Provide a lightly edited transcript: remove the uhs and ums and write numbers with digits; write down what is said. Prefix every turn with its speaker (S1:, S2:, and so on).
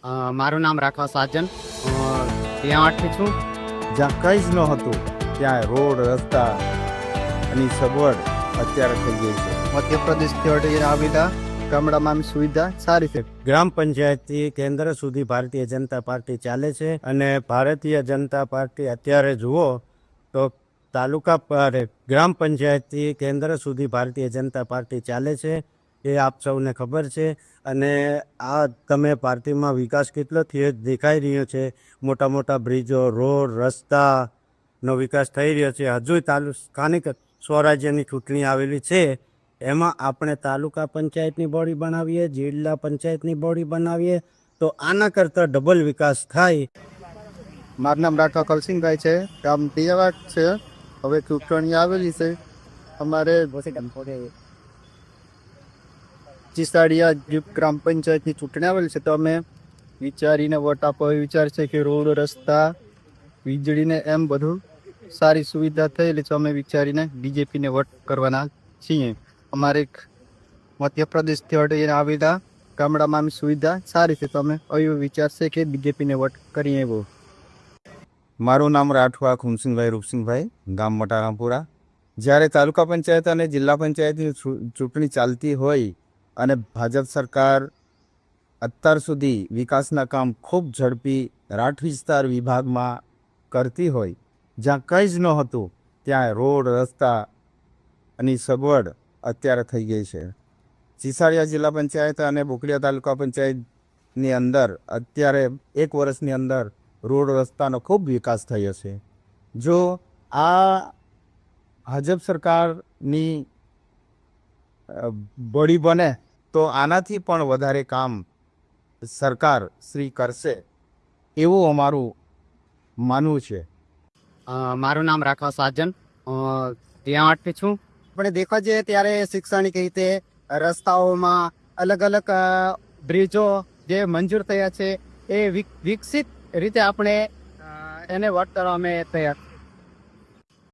S1: મારું નામ રાખવા સાજન ત્યાં આઠથી છું.
S2: જ્યાં કંઈ જ ન હતું ત્યાં રોડ રસ્તા અને સગવડ અત્યારે થઈ ગઈ છે.
S3: મધ્યપ્રદેશથી અડીને આવેલા ગામડામાં સુવિધા સારી છે.
S2: ગ્રામ પંચાયતથી કેન્દ્ર સુધી ભારતીય જનતા પાર્ટી ચાલે છે અને ભારતીય જનતા પાર્ટી અત્યારે જુઓ તો તાલુકા પર ગ્રામ પંચાયતથી કેન્દ્ર સુધી ભારતીય જનતા પાર્ટી ચાલે છે એ આપ સૌને ખબર છે. અને આ તમે પાર્ટીમાં વિકાસ કેટલો થયો દેખાઈ રહ્યો છે. મોટા મોટા બ્રિજો રોડ રસ્તાનો વિકાસ થઈ રહ્યો છે. હજુ સ્થાનિક સ્વરાજ્યની ચૂંટણી આવેલી છે એમાં આપણે તાલુકા પંચાયતની બોડી બનાવીએ જિલ્લા પંચાયતની બોડી બનાવીએ તો આના કરતાં ડબલ વિકાસ થાય.
S3: મારું નામ રાઠવા કલસિંહભાઈ છે. ગામ પિયાવાડ છે. હવે ચૂંટણી આવેલી છે. અમારે ચીસાડિયા ગ્રામ પંચાયતની ચૂંટણી આવેલી છે તો અમે વિચારીને વોટ આપવો વિચાર છે કે રોડ રસ્તા વીજળીને એમ બધું સારી સુવિધા થયેલી છે. અમે વિચારીને બીજેપીને વોટ કરવાના છીએ. અમારે મધ્યપ્રદેશથી અડીને આવેલા ગામડામાં સુવિધા સારી છે તો અમે એવું વિચાર છે કે બીજેપીને વોટ કરીએ એવો.
S2: મારું નામ રાઠવા ખુમસિંગભાઈ રૂપસિંગભાઈ, ગામ મોટારામપુરા. જ્યારે તાલુકા પંચાયત અને જિલ્લા પંચાયતની ચૂંટણી ચાલતી હોય અને ભાજપ સરકાર અત્યાર સુધી વિકાસના કામ ખૂબ ઝડપી રાઠ વિસ્તાર વિભાગમાં કરતી હોય, જ્યાં કંઈ જ ન હતું ત્યાં રોડ રસ્તા અને સગવડ અત્યારે થઈ ગઈ છે. ચીસાડિયા જિલ્લા પંચાયત અને બોકડીયા તાલુકા પંચાયતની અંદર અત્યારે 1 વર્ષની અંદર રોડ રસ્તાનો ખૂબ વિકાસ થયો છે. જો આ ભાજપ સરકારની બોડી બને તો આનાથી પણ વધારે કામ સરકાર શ્રી કરશે એવું અમારું માનવું છે.
S1: મારું નામ રાખવા સાજન ત્યાં આઠથી છું.
S3: આપણે દેખવા જઈએ ત્યારે શૈક્ષણિક રીતે રસ્તાઓમાં અલગ અલગ બ્રિજો જે મંજૂર થયા છે એ વિકસિત રીતે આપણે એને વોટ કરવા અમે તૈયાર